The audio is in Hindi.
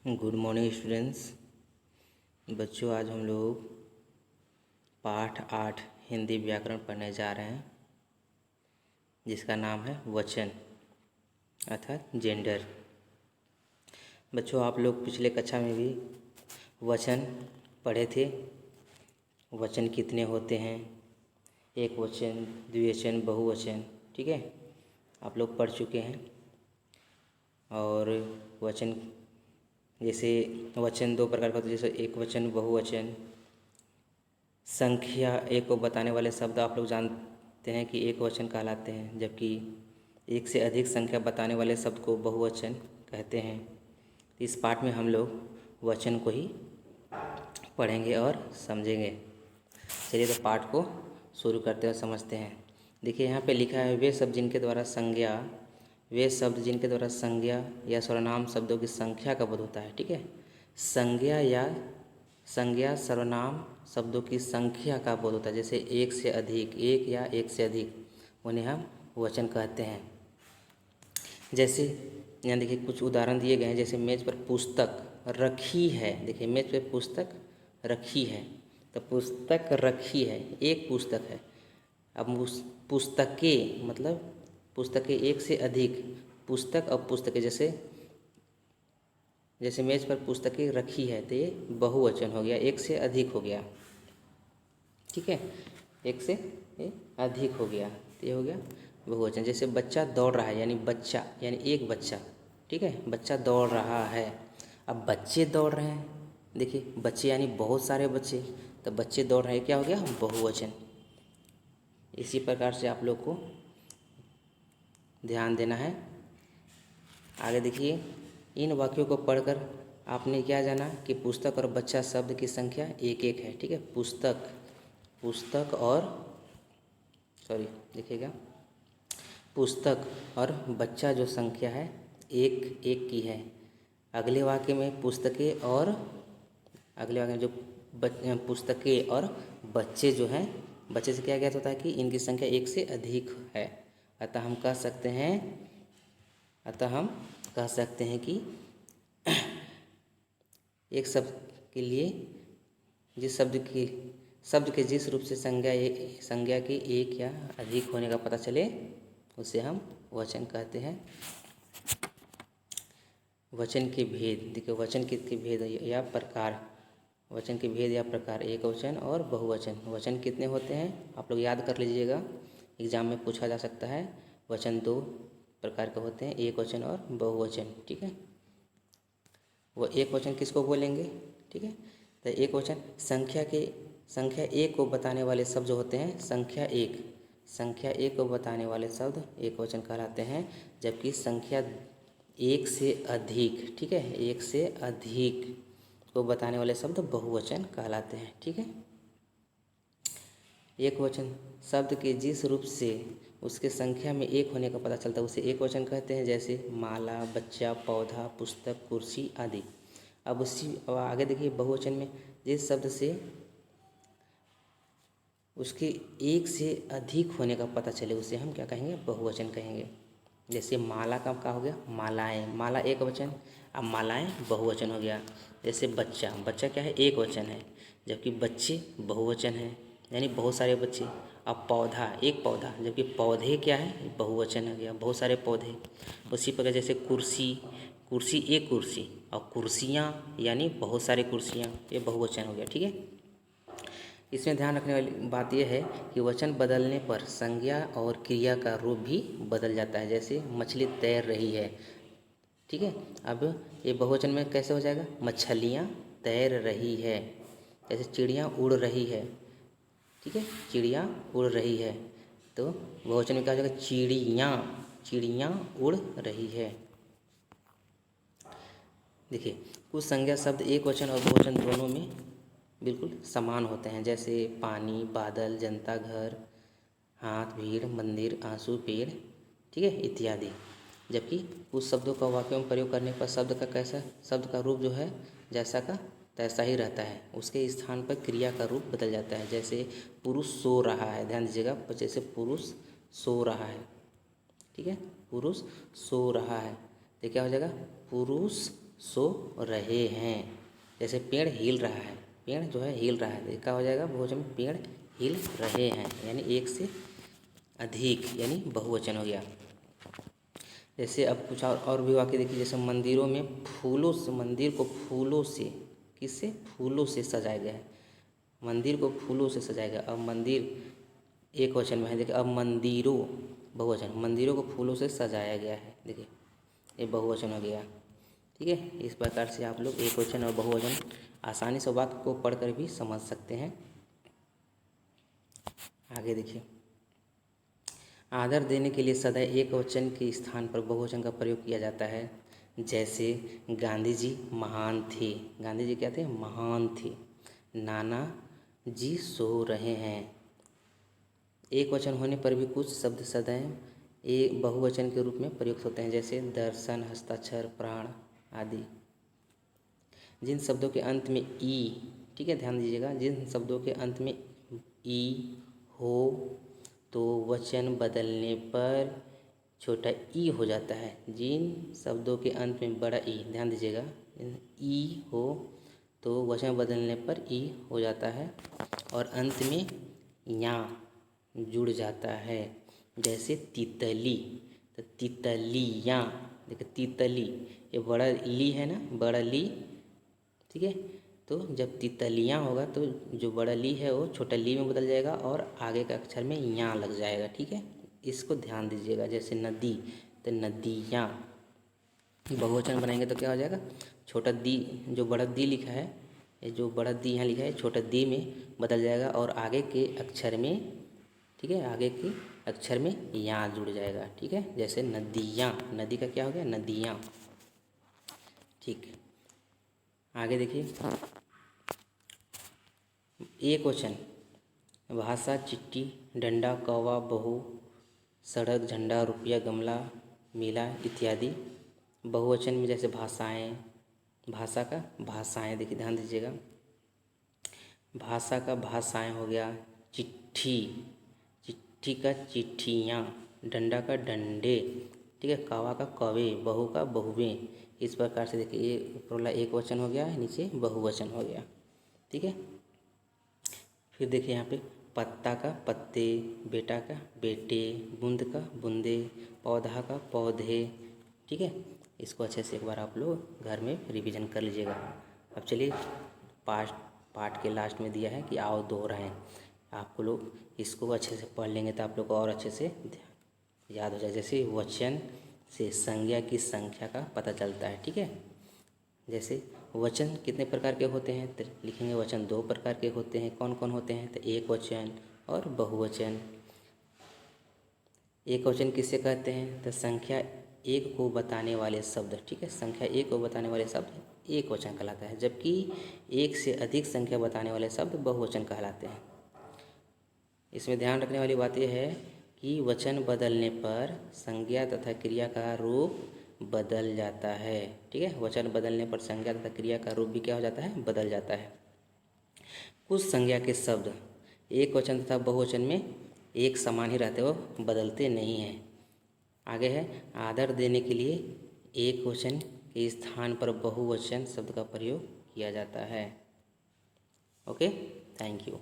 Good morning students. बच्चों, आज हम लोग पाठ 8 हिंदी व्याकरण पढ़ने जा रहे हैं, जिसका नाम है वचन अर्थात जेंडर। बच्चों, आप लोग पिछले कक्षा में भी वचन पढ़े थे। वचन कितने होते हैं, एक वचन, द्विवचन, बहुवचन, ठीक है, आप लोग पढ़ चुके हैं। और वचन जैसे वचन दो प्रकार का होता है, जैसे एक वचन, बहुवचन। संख्या एक को बताने वाले शब्द आप लोग जानते हैं कि एक वचन कहलाते हैं, जबकि एक से अधिक संख्या बताने वाले शब्द को बहुवचन कहते हैं। इस पाठ में हम लोग वचन को ही पढ़ेंगे और समझेंगे। चलिए तो पाठ को शुरू करते हैं और समझते हैं। देखिए यहाँ पे लिखा है, वे शब्द जिनके द्वारा संज्ञा या सर्वनाम शब्दों की संख्या का बोध होता है, ठीक है। संज्ञा सर्वनाम शब्दों की संख्या का बोध होता है, जैसे एक से अधिक, एक या एक से अधिक, उन्हें हम वचन कहते हैं। जैसे यहाँ देखिए कुछ उदाहरण दिए गए हैं, जैसे मेज पर पुस्तक रखी है। देखिए मेज पर पुस्तक रखी है, तो पुस्तक रखी है, एक पुस्तक है। अब पुस्तकें मतलब पुस्तकें एक से अधिक, पुस्तक और पुस्तकें, जैसे मेज पर पुस्तकें रखी है, तो ये बहुवचन हो गया, एक से अधिक हो गया, ठीक है, एक से अधिक हो गया, तो ये हो गया बहुवचन। जैसे बच्चा दौड़ रहा है, यानी बच्चा यानी एक बच्चा, ठीक है, बच्चा दौड़ रहा है। अब बच्चे दौड़ रहे हैं, देखिए बच्चे यानी बहुत सारे बच्चे, तो बच्चे दौड़ रहे हैं, क्या हो गया, बहुवचन। इसी प्रकार से आप लोग को ध्यान देना है। आगे देखिए, इन वाक्यों को पढ़कर आपने क्या जाना कि पुस्तक और बच्चा शब्द की संख्या एक एक है, ठीक है। पुस्तक और देखिएगा, पुस्तक और बच्चा जो संख्या है एक एक की है। अगले वाक्य में पुस्तकें और पुस्तकें और बच्चे जो हैं, बच्चे से क्या ज्ञात होता है कि इनकी संख्या एक से अधिक है। अतः हम कह सकते हैं कि एक शब्द के लिए जिस शब्द के जिस रूप से संज्ञा के एक या अधिक होने का पता चले, उसे हम वचन कहते हैं। वचन के भेद देखिए, वचन के भेद या प्रकार, वचन के भेद या प्रकार, एक वचन और बहुवचन। वचन कितने होते हैं आप लोग याद कर लीजिएगा, एग्जाम में पूछा जा सकता है। वचन दो प्रकार के होते हैं, एक वचन और बहुवचन, ठीक है। वो एक वचन किसको बोलेंगे, ठीक है, तो एक वचन संख्या एक को बताने वाले शब्द जो होते हैं, संख्या एक को बताने वाले शब्द एक वचन कहलाते हैं, जबकि संख्या एक से अधिक, ठीक है, एक से अधिक को बताने वाले शब्द बहुवचन कहलाते हैं, ठीक है। एक वचन शब्द के जिस रूप से उसके संख्या में एक होने का पता चलता है, उसे एक वचन कहते हैं, जैसे माला, बच्चा, पौधा, पुस्तक, कुर्सी आदि। अब आगे देखिए, बहुवचन में जिस शब्द से उसके एक से अधिक होने का पता चले, उसे हम क्या कहेंगे, बहुवचन कहेंगे। जैसे माला का क्या हो गया, मालाएं, माला एक वचन, अब मालाएं बहुवचन हो गया। जैसे बच्चा क्या है, एक वचन है, जबकि बच्चे बहुवचन है, यानी बहुत सारे बच्चे। अब पौधा एक पौधा, जबकि पौधे क्या है, बहुवचन हो गया, बहुत सारे पौधे। उसी प्रकार जैसे कुर्सी एक कुर्सी, और कुर्सियाँ यानी बहुत सारी कुर्सियाँ, ये बहुवचन हो गया, ठीक है। इसमें ध्यान रखने वाली बात यह है कि वचन बदलने पर संज्ञा और क्रिया का रूप भी बदल जाता है। जैसे मछली तैर रही है, ठीक है, अब ये बहुवचन में कैसे हो जाएगा, मछलियाँ तैर रही है। जैसे चिड़ियाँ उड़ रही है, ठीक है, चिड़ियाँ उड़ रही है, तो बहुवचन में क्या हो जाएगा, चिड़ियाँ उड़ रही है। देखिए कुछ संज्ञा शब्द एक वचन और बहुवचन दोनों में बिल्कुल समान होते हैं, जैसे पानी, बादल, जनता, घर, हाथ, भीड़, मंदिर, आंसू, पेड़, ठीक है, इत्यादि। जबकि कुछ शब्दों का वाक्यों में प्रयोग करने पर शब्द का रूप जो है जैसा का तैसा ही रहता है, उसके स्थान पर क्रिया का रूप बदल जाता है। जैसे पुरुष सो रहा है, ध्यान दीजिएगा, जैसे पुरुष सो रहा है, ठीक है, पुरुष सो रहा है, तो क्या हो जाएगा, पुरुष सो रहे हैं। जैसे पेड़ हिल रहा है, पेड़ जो है हिल रहा है, तो क्या हो जाएगा बहुवचन में, पेड़ हिल रहे हैं, यानी एक से अधिक, यानी बहुवचन हो गया। जैसे अब कुछ और भी वाक्य देखिए, जैसे मंदिरों में फूलों से, मंदिर को फूलों से, किससे, फूलों से सजाया गया है, मंदिर को फूलों से सजाया गया। अब मंदिर एक वचन में है, देखिए अब मंदिरों बहुवचन, मंदिरों को फूलों से सजाया गया है, देखिए ये बहुवचन हो गया। ठीक है, इस प्रकार से आप लोग एक वचन और बहुवचन आसानी से वाक्य को पढ़कर भी समझ सकते हैं। आगे देखिए, आदर देने के लिए सदैव एक वचन के स्थान पर बहुवचन का प्रयोग किया जाता है। जैसे गांधी जी महान थे, गांधी जी क्या थे, महान थे। नाना जी सो रहे हैं। एक वचन होने पर भी कुछ शब्द सदैव एक बहुवचन के रूप में प्रयुक्त होते हैं, जैसे दर्शन, हस्ताक्षर, प्राण आदि। जिन शब्दों के अंत में ई, ठीक है ध्यान दीजिएगा, जिन शब्दों के अंत में ई हो तो वचन बदलने पर छोटा ई हो जाता है। जिन शब्दों के अंत में बड़ा ई, ध्यान दीजिएगा, ई हो तो वचन बदलने पर ई हो जाता है और अंत में या जुड़ जाता है। जैसे तितली, तो तितलियाँ, देखिए तितली, ये बड़ा ली है ना, बड़ा ली, ठीक है, तो जब तितलियाँ होगा तो जो बड़ा ली है वो छोटा ली में बदल जाएगा और आगे का अक्षर में यहाँ लग जाएगा। ठीक है, इसको ध्यान दीजिएगा। जैसे नदी, तो नदियाँ, बहुवचन बनाएंगे तो क्या हो जाएगा, छोटा दी, जो बड़ा दी लिखा है, ये जो बड़ा दी यहाँ लिखा है छोटा दी में बदल जाएगा और आगे के अक्षर में, ठीक है, आगे के अक्षर में यहाँ जुड़ जाएगा। ठीक है, जैसे नदियाँ, नदी का क्या हो गया, नदियाँ। ठीक, आगे देखिए, एक वचन भाषा, चिट्ठी, डंडा, कौवा, बहू, सड़क, झंडा, रुपया, गमला, मेला इत्यादि। बहुवचन में जैसे भाषाएं, भाषा का भाषाएं, देखिए ध्यान दीजिएगा, भाषा का भाषाएं हो गया। चिट्ठी, चिट्ठी का चिट्ठियाँ, डंडा का डंडे, ठीक है, कौवा का कौवे, बहू का बहुएं। इस प्रकार से देखिए ये ऊपर वाला एक वचन हो गया, नीचे बहुवचन हो गया। ठीक है, फिर देखिए यहाँ पे पत्ता का पत्ते, बेटा का बेटे, बूंद का बूंदे, पौधा का पौधे। ठीक है, इसको अच्छे से एक बार आप लोग घर में रिवीजन कर लीजिएगा। अब चलिए पाठ के लास्ट में दिया है कि आओ दोहराएं। आपको लोग इसको अच्छे से पढ़ लेंगे तो आप लोग को और अच्छे से याद हो जाए। जैसे वचन से संज्ञा की संख्या का पता चलता है। ठीक है, जैसे वचन कितने प्रकार के होते हैं तो लिखेंगे, वचन दो प्रकार के होते हैं। कौन कौन होते हैं, तो एक वचन और बहुवचन। एक वचन किसे कहते हैं, तो संख्या एक को बताने वाले शब्द, ठीक है, संख्या एक को बताने वाले शब्द एक वचन कहलाता है, जबकि एक से अधिक संख्या बताने वाले शब्द बहुवचन कहलाते हैं। इसमें ध्यान रखने वाली बात यह है कि वचन बदलने पर संज्ञा तथा क्रिया का रूप बदल जाता है। ठीक है, वचन बदलने पर संज्ञा तथा क्रिया का रूप भी क्या हो जाता है, बदल जाता है। कुछ संज्ञा के शब्द एक वचन तथा बहुवचन में एक समान ही रहते, वो बदलते नहीं हैं। आगे है, आदर देने के लिए एक वचन के स्थान पर बहुवचन शब्द का प्रयोग किया जाता है। Okay, thank you.